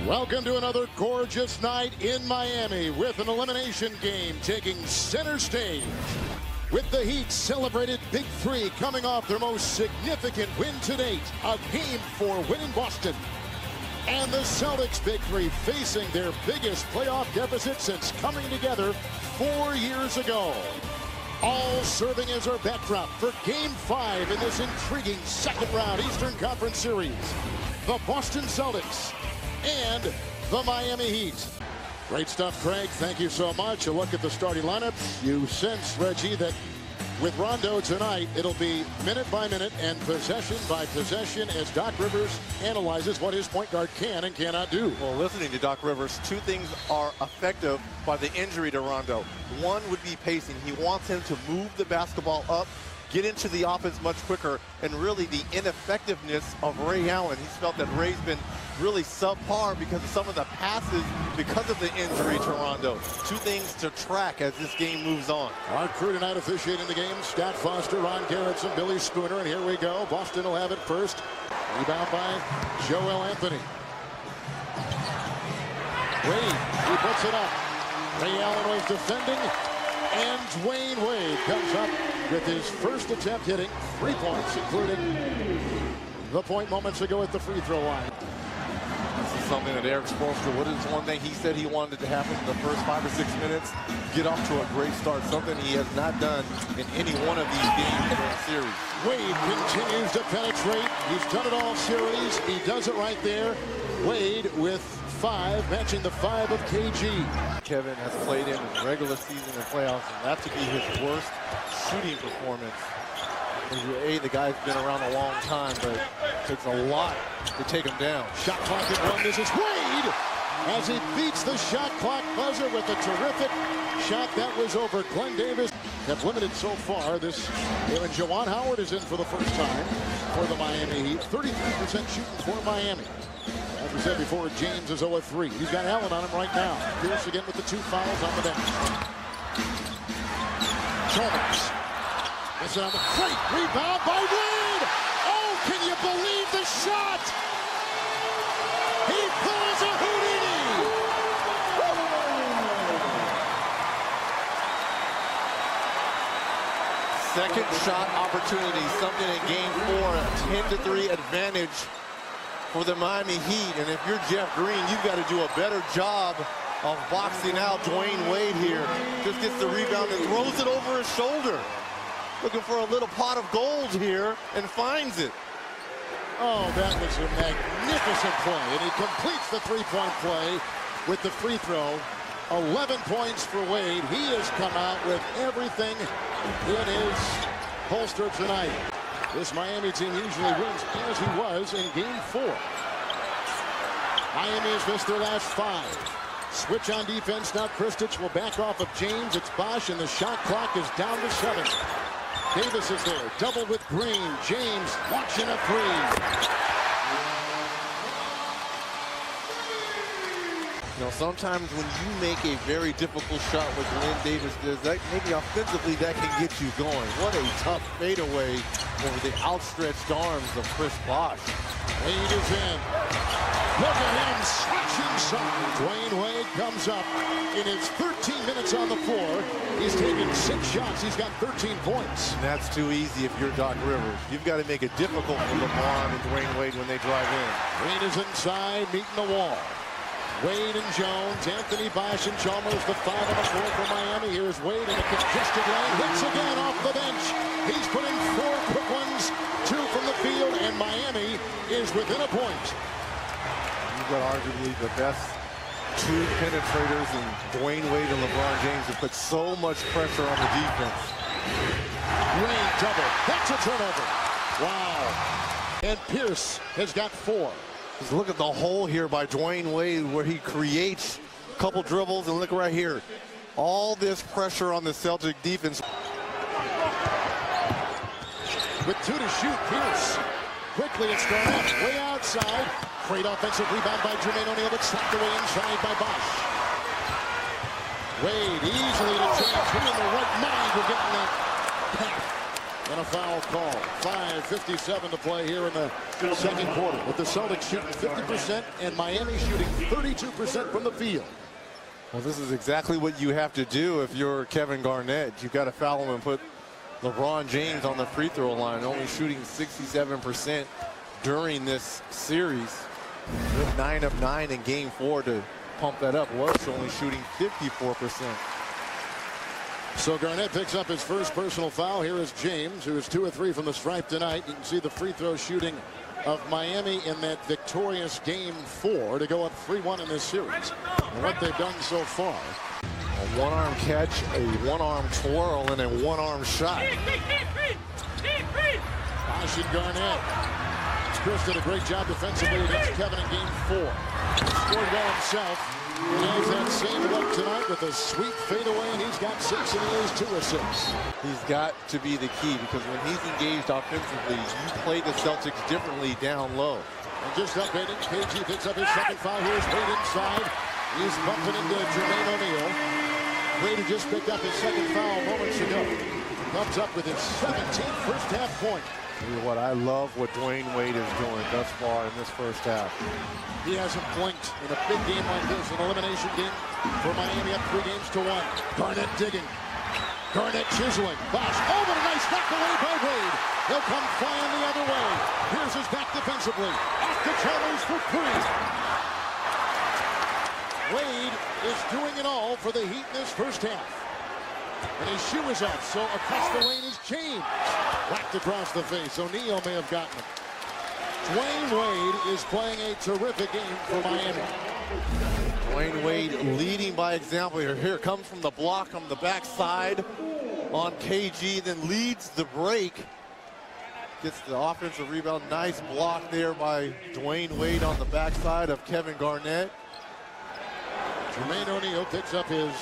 Welcome to another gorgeous night in Miami with an elimination game taking center stage. With the Heat celebrated Big Three coming off their most significant win to date, a Game 4 win in Boston. And the Celtics Big Three facing their biggest playoff deficit since coming together 4 years ago. All serving as our backdrop for Game 5 in this intriguing second round Eastern Conference Series. The Boston Celtics and the Miami Heat. Great stuff, Craig. Thank you so much. A look at the starting lineups. You sense, Reggie, that with Rondo tonight, it'll be minute by minute and possession by possession as Doc Rivers analyzes what his point guard can and cannot do. Well, listening to Doc Rivers, two things are effective by the injury to Rondo. One would be pacing. He wants him to move the basketball up, get into the offense much quicker, and really the ineffectiveness of Ray Allen. He's felt that Ray's been really subpar because of some of the passes because of the injury to Rondo. Two things to track as this game moves on. Our crew tonight officiating the game, Stat Foster, Ron Garrettson, Billy Spooner, and here we go. Boston will have it first. Rebound by Joel Anthony. Wade, he puts it up. Ray Allen was defending, and Dwyane Wade comes up with his first attempt hitting 3 points, including the point moments ago at the free throw line. This is something that Eric Spoelstra, what is one thing he said he wanted to happen in the first 5 or 6 minutes? Get off to a great start, something he has not done in any one of these games in the series. Wade continues to penetrate. He's done it all series. He does it right there. Wade with 5, matching the 5 of KG. Kevin has played in his regular season and playoffs, and that to be his worst shooting performance. The guy's been around a long time, but it takes a lot to take him down. Shot clock at 1. This is Wade as he beats the shot clock buzzer with a terrific shot that was over. Glenn Davis have limited so far. And Juwan Howard is in for the first time for the Miami Heat. 33% shooting for Miami. As we said before, James is 0 of 3. He's got Allen on him right now. Pierce again with the 2 fouls on the bench. Chalmers. This is a great rebound by Wade. Oh, can you believe the shot? He pulls a Houdini. Second shot opportunity, something in game 4, a 10-3 advantage for the Miami Heat. And if you're Jeff Green, you've got to do a better job of boxing out Dwyane Wade here. Just gets the rebound and throws it over his shoulder. Looking for a little pot of gold here and finds it. Oh, that was a magnificent play. And he completes the three-point play with the free throw. 11 points for Wade. He has come out with everything in his holster tonight. This Miami team usually wins as he was in game 4. Miami has missed their last 5. Switch on defense. Now Kristich will back off of James. It's Bosch, and the shot clock is down to 7. Davis is there. Double with Green. James launching a 3. You know, sometimes when you make a very difficult shot with Glenn Davis does, that maybe offensively that can get you going. What a tough fadeaway over the outstretched arms of Chris Bosch. Wade is in. Look at him slashing something. Dwyane Wade comes up in his 13 minutes on the floor. He's taken 6 shots. He's got 13 points. And that's too easy if you're Doc Rivers. You've got to make it difficult for LeBron and Dwyane Wade when they drive in. Green is inside, meeting the wall. Wade and Jones, Anthony, Bosch, and Chalmers, the 5 on the floor for Miami. Here's Wade in a congested lane. Hits again off the bench. He's put in 4 quick ones, 2 from the field, and Miami is within a point. You've got arguably the best 2 penetrators in Dwyane Wade and LeBron James have put so much pressure on the defense. Wade double. That's a turnover. Wow. And Pierce has got 4. Just look at the hole here by Dwyane Wade where he creates a couple dribbles, and look right here. All this pressure on the Celtic defense. With 2 to shoot, Pierce. Quickly it's thrown up, way outside. Great offensive rebound by Jermaine O'Neal, but slapped away inside by Bosch. Wade easily to James, who in the right mind will get in that path. And a foul call. 5:57 to play here in the second quarter, with the Celtics shooting 50% and Miami shooting 32% from the field. Well, this is exactly what you have to do if you're Kevin Garnett. You've got to foul him and put LeBron James on the free throw line, only shooting 67% during this series. With 9 of 9 in game 4 to pump that up. Was only shooting 54%. So Garnett picks up his first personal foul. Here is James, who is 2 of 3 from the stripe tonight. You can see the free throw shooting of Miami in that victorious game 4 to go up 3-1 in this series. And what they've done so far. A one-arm catch, a one-arm twirl, and a one-arm shot. Bosh and Garnett. Chris did a great job defensively against Kevin in game 4. Scored well himself. He has that same look tonight with a sweet fadeaway, and he's got 6 and he has 2 assists. He's got to be the key, because when he's engaged offensively, you play the Celtics differently down low. And just updating, KG picks up his second foul. Here's Wade inside. He's bumping into Jermaine O'Neal. Wade just picked up his second foul moments ago. Comes up with his 17th first half point. What I love what Dwyane Wade is doing thus far in this first half. He hasn't blinked in a big game like this, an elimination game for Miami up 3-1. Garnett digging. Garnett chiseling. Bosh over the nice knock away by Wade. He'll come flying the other way. Here's his back defensively. Off the Chalmers for 3. Wade is doing it all for the Heat in this first half. And his shoe is off, so across the lane is James. Whacked across the face. O'Neal may have gotten him. Dwyane Wade is playing a terrific game for Miami. Dwyane Wade leading by example here. Here comes from the block on the backside on KG, then leads the break. Gets the offensive rebound. Nice block there by Dwyane Wade on the backside of Kevin Garnett. Jermaine O'Neal picks up his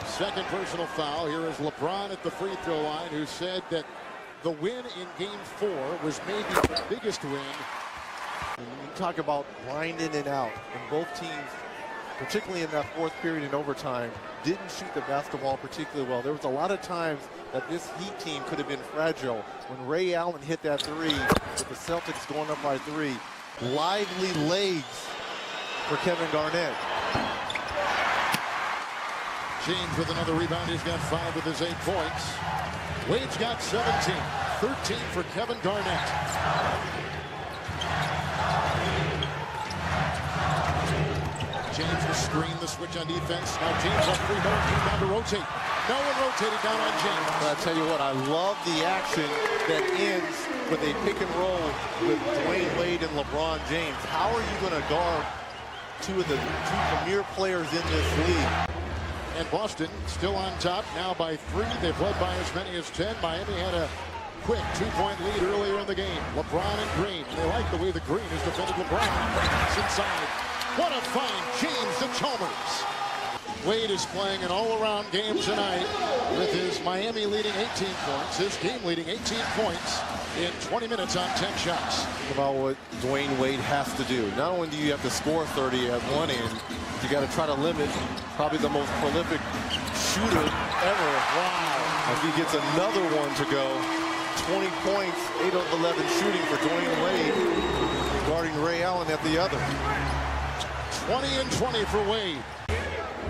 second personal foul. Here is LeBron at the free throw line, who said that the win in game 4 was maybe the biggest win. And you talk about grinding it out, and both teams, particularly in that fourth period in overtime, didn't shoot the basketball particularly well. There was a lot of times that this Heat team could have been fragile. When Ray Allen hit that 3, with the Celtics going up by 3, lively legs for Kevin Garnett. James with another rebound. He's got 5 with his 8 points. Wade's got 17. 13 for Kevin Garnett. James will screen the switch on defense. Now James up 3, no down to rotate. No one rotated down on James. But I tell you what, I love the action that ends with a pick and roll with Dwyane Wade and LeBron James. How are you going to guard 2 of the 2 premier players in this league? And Boston still on top now by 3. They've led by as many as 10. Miami had a quick 2-point lead earlier in the game. LeBron and Green. They like the way the Green has defended LeBron. It's inside. What a find. James to Chalmers. Wade is playing an all-around game tonight with his Miami leading 18 points. His game leading 18 points in 20 minutes on 10 shots. Think about what Dwyane Wade has to do. Not only do you have to score 30 at one end, you got to try to limit probably the most prolific shooter ever. Wow. If he gets another one to go, 20 points, 8 of 11 shooting for Dwyane Wade, guarding Ray Allen at the other. 20 and 20 for Wade.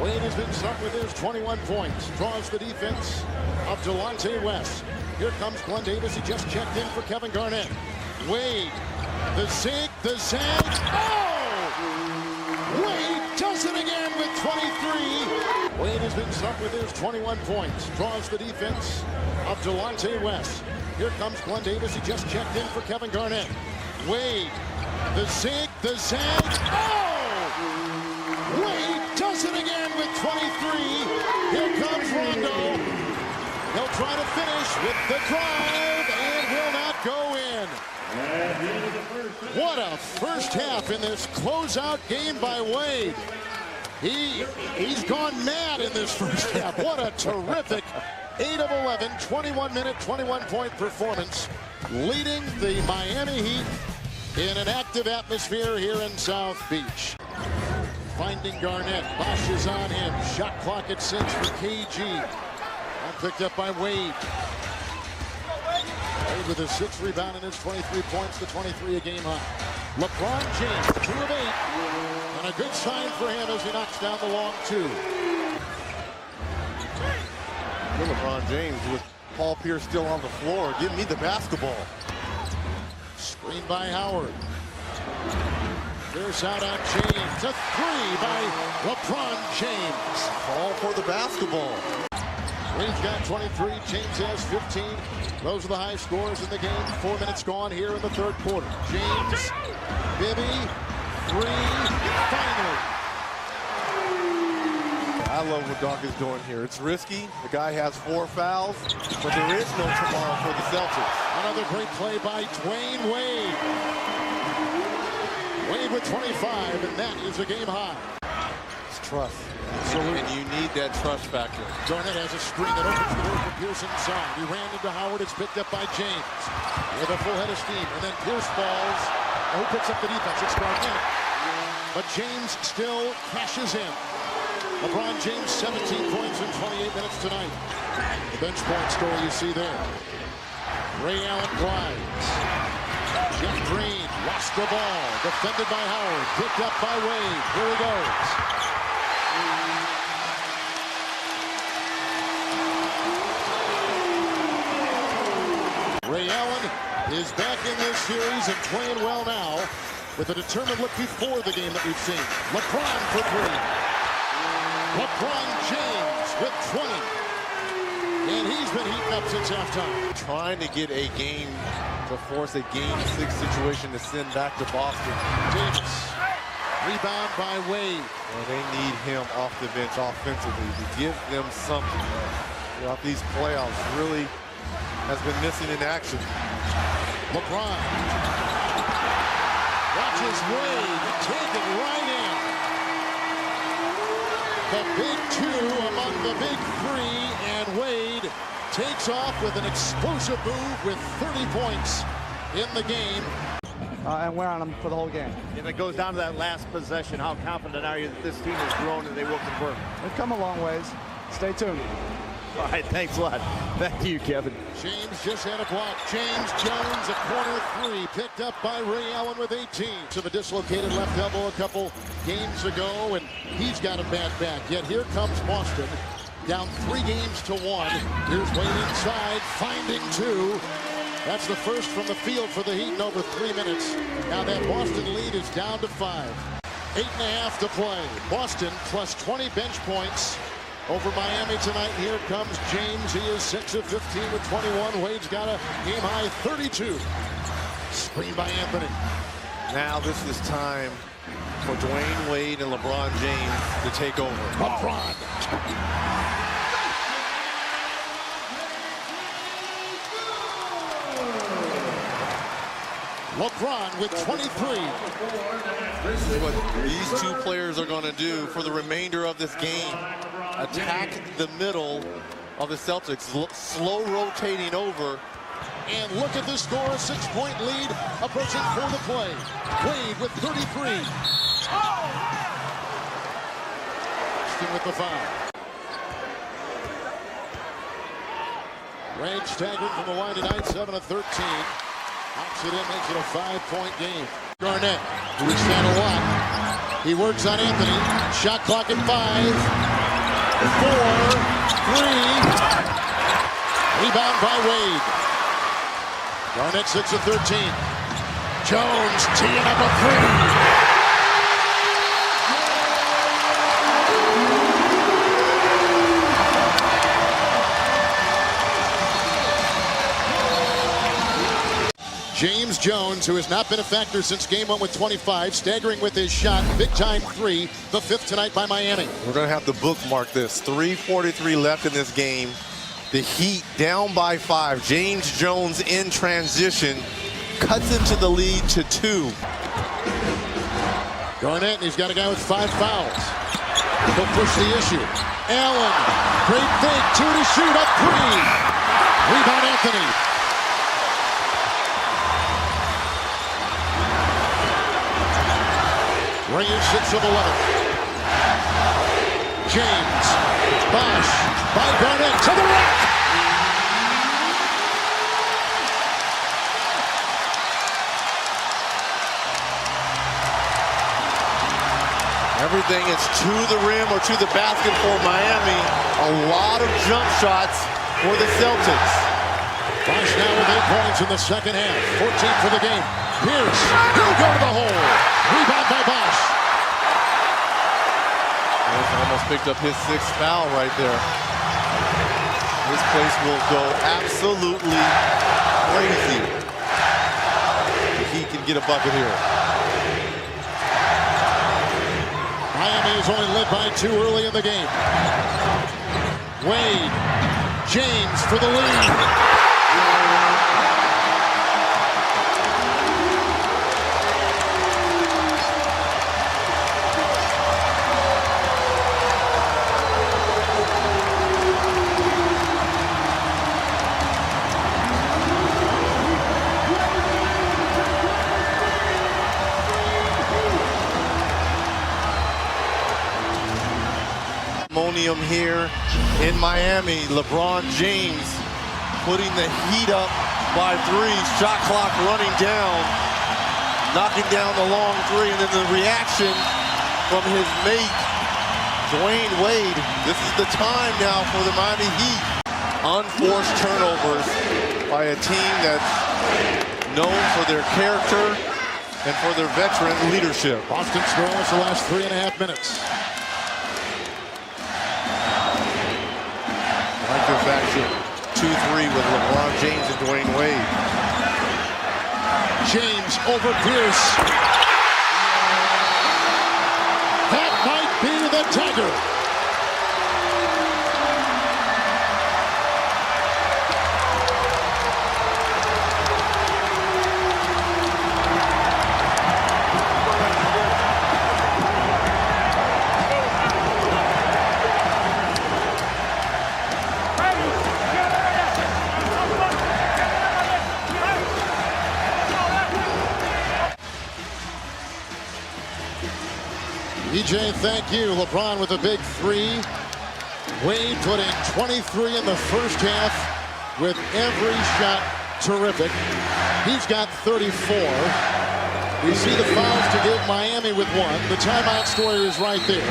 Wade has been stuck with his 21 points. Draws the defense of Delonte West. Here comes Glenn Davis. He just checked in for Kevin Garnett. Wade, the zig, the zag. Oh! Wade does it again with 23. Wade has been stuck with his 21 points. Draws the defense of Delonte West. Here comes Glenn Davis. He just checked in for Kevin Garnett. Wade, the zig, the zag. Oh! Wade does it again with 23. Here comes Rondo. He'll try to finish with the drive and will not go in. What a first half in this closeout game by Wade. He's gone mad in this first half. What a terrific 8 of 11, 21-minute, 21-point performance, leading the Miami Heat in an active atmosphere here in South Beach. Finding Garnett. Bosh is on him. Shot clock at 6 for KG. And picked up by Wade. Wade with his 6th rebound and his 23 points to 23 a game high. LeBron James, 2 of 8. And a good sign for him as he knocks down the long 2. LeBron James with Paul Pierce still on the floor. Give me the basketball. Screen by Howard. Pierce out on James. A 3 by LeBron James. All for the basketball. Wade's got 23. James has 15. Those are the high scores in the game. 4 minutes gone here in the third quarter. James, Bibby, 3, finally. I love what Doc is doing here. It's risky. The guy has 4 fouls, but there is no tomorrow for the Celtics. Another great play by Dwyane Wade. Wade with 25, and that is a game high. It's trust. Absolutely. And you need that trust factor. Garnett has a screen that opens the door for Pierce inside. He ran into Howard. It's picked up by James with a full head of steam. And then Pierce falls. Who picks up the defense? It's Garnett. But James still cashes in. LeBron James, 17 points in 28 minutes tonight. The bench point story you see there. Ray Allen glides. Jeff Green lost the ball. Defended by Howard. Picked up by Wade. Here he goes. Ray Allen is back in this series and playing well now with a determined look before the game that we've seen. LeBron for 3. LeBron James with 20. And he's been heating up since halftime. Trying to get a game, to force a game 6 situation to send back to Boston. Davis. Rebound by Wade. Well, they need him off the bench offensively to give them something. Throughout these playoffs, really has been missing in action. LeBron watches Wade take it right in. The big 2 among the big 3, and Wade takes off with an explosive move with 30 points in the game. And we're on them for the whole game. If it goes down to that last possession, how confident are you that this team has grown and they will convert? We've come a long ways. Stay tuned. All right, thanks a lot. Thank you, Kevin. James just had a block. James Jones, a corner 3, picked up by Ray Allen with 18. Of a dislocated left elbow a couple games ago, and he's got a bad back. Yet here comes Boston, down 3 games to 1. Here's Wade inside, finding 2. That's the first from the field for the Heat in over 3 minutes. Now that Boston lead is down to 5. 8.5 to play. Boston plus 20 bench points over Miami tonight. Here comes James. He is 6 of 15 with 21. Wade's got a game-high 32. Screen by Anthony. Now this is time for Dwyane Wade and LeBron James to take over. LeBron. LeBron with 23. What these 2 players are going to do for the remainder of this game. Attack the middle of the Celtics, slow rotating over. And look at the score, a 6-point lead approaching for the play. Wade with 33. Boston with the foul. Wade staggering from the line tonight, 7 of 13. Knocks it in, makes it a 5-point game. Garnett, who has had a lot. He works on Anthony. Shot clock at 5, 4, 3. Rebound by Wade. Garnett 6 of 13. Jones teeing up a 3. James Jones, who has not been a factor since game 1 with 25, staggering with his shot, big-time 3, the 5th tonight by Miami. We're going to have to bookmark this. 3:43 left in this game. The Heat down by 5. James Jones in transition cuts into the lead to 2. Garnett, he's got a guy with 5 fouls. He'll push the issue. Allen, great fake, 2 to shoot, up 3. Rebound Anthony. Ray is 6 of 11. James, Bosh by Garnett to the rack. Everything is to the rim or to the basket for Miami. A lot of jump shots for the Celtics. Bosch now with 8 points in the second half. 14 for the game. Pierce, he'll go to the hole. Rebound by Bosch. He's almost picked up his 6th foul right there. This place will go absolutely crazy if he can get a bucket here. Miami is only led by 2 early in the game. Wade, James for the lead. Here in Miami, LeBron James putting the heat up by 3, shot clock running down, knocking down the long 3, and then the reaction from his mate, Dwyane Wade. This is the time now for the Miami Heat. Unforced turnovers by a team that's known for their character and for their veteran leadership. Boston scores the last 3.5 minutes. Like this action, 2-3 with LeBron James and Dwyane Wade. James over Pierce. That might be the dagger. EJ, thank you. LeBron with a big 3. Wade putting 23 in the first half with every shot terrific. He's got 34. We see the fouls to give Miami with 1. The timeout story is right there.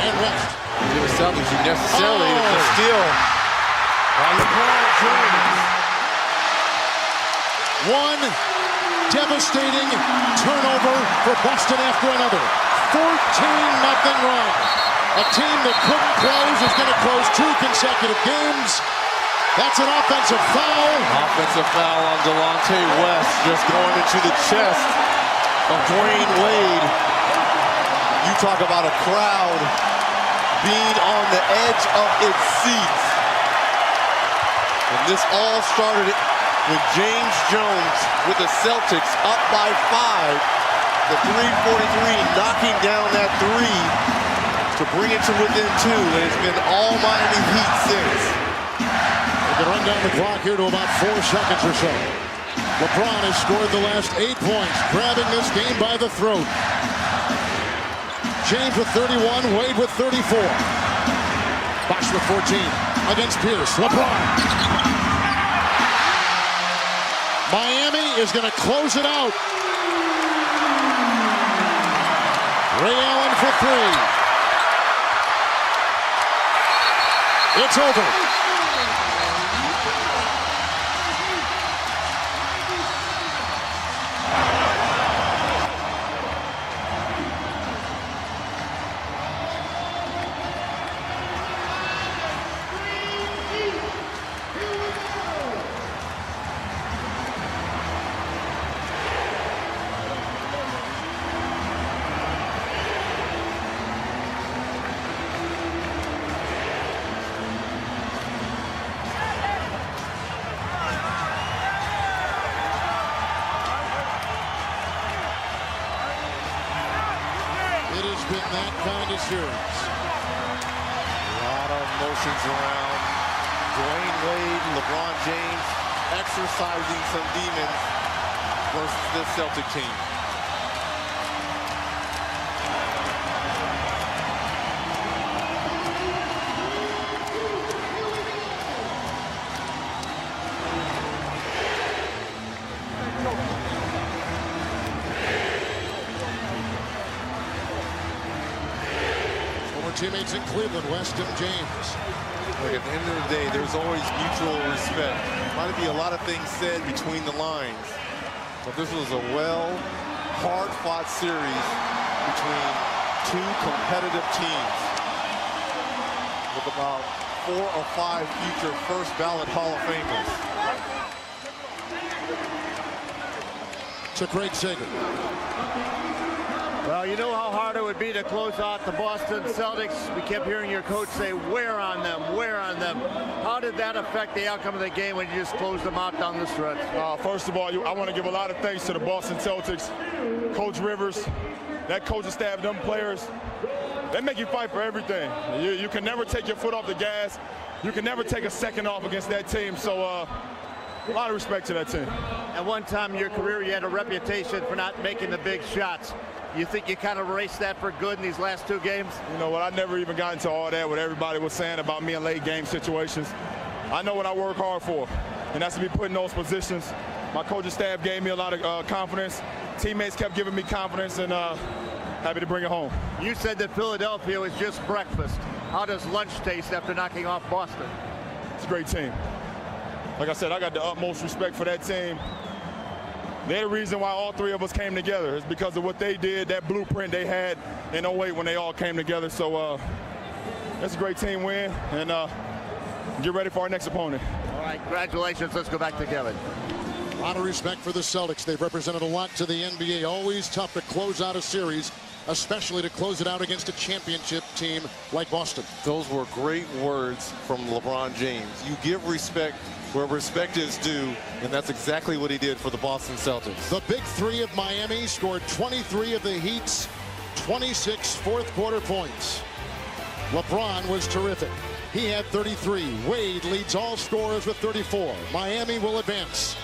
And rest. The Celtics necessarily a steal by LeBron James. 1 devastating turnover for Boston after another. 14-0 run. A team that couldn't close is going to close 2 consecutive games. That's an offensive foul. Offensive foul on Delonte West, just going into the chest of Dwyane Wade. You talk about a crowd being on the edge of its seats. And this all started with James Jones with the Celtics up by 5. The 3:43 knocking down that 3 to bring it to within 2. And it's been all Miami Heat since. We can run down the clock here to about 4 seconds or so. LeBron has scored the last 8 points, grabbing this game by the throat. James with 31, Wade with 34. Bosch with 14 against Pierce. LeBron. Miami is going to close it out. Ray Allen for 3. It's over. Been that kind of series. A lot of emotions around Dwyane Wade, LeBron James exercising some demons versus this Celtic team. teammates in Cleveland, West and James. Look, at the end of the day, there's always mutual respect. Might be a lot of things said between the lines, but this was a hard-fought series between two competitive teams with about 4 or 5 future first-ballot Hall of Famers. To Craig Sager. Well, you know how hard it would be to close out the Boston Celtics. We kept hearing your coach say, wear on them, wear on them. How did that affect the outcome of the game when you just closed them out down the stretch? First of all, I want to give a lot of thanks to the Boston Celtics. Coach Rivers, that coaching staff, them players, they make you fight for everything. You can never take your foot off the gas. You can never take a second off against that team. So a lot of respect to that team. At one time in your career, you had a reputation for not making the big shots. You think you kind of erased that for good in these last 2 games? You know what, I never even got into all that, what everybody was saying about me in late game situations. I know what I work hard for, and that's to be put in those positions. My coaching staff gave me a lot of confidence. Teammates kept giving me confidence, and happy to bring it home. You said that Philadelphia was just breakfast. How does lunch taste after knocking off Boston? It's a great team. Like I said, I got the utmost respect for that team. They're the reason why all 3 of us came together. It's because of what they did, that blueprint they had in 08 when they all came together. So that's a great team win, and get ready for our next opponent. All right, congratulations. Let's go back to Kevin. A lot of respect for the Celtics. They've represented a lot to the NBA. Always tough to close out a series, especially to close it out against a championship team like Boston. Those were great words from LeBron James. You give respect where respect is due, and that's exactly what he did for the Boston Celtics. The big 3 of Miami scored 23 of the Heat's 26 fourth-quarter points. LeBron was terrific. He had 33. Wade leads all scorers with 34. Miami will advance.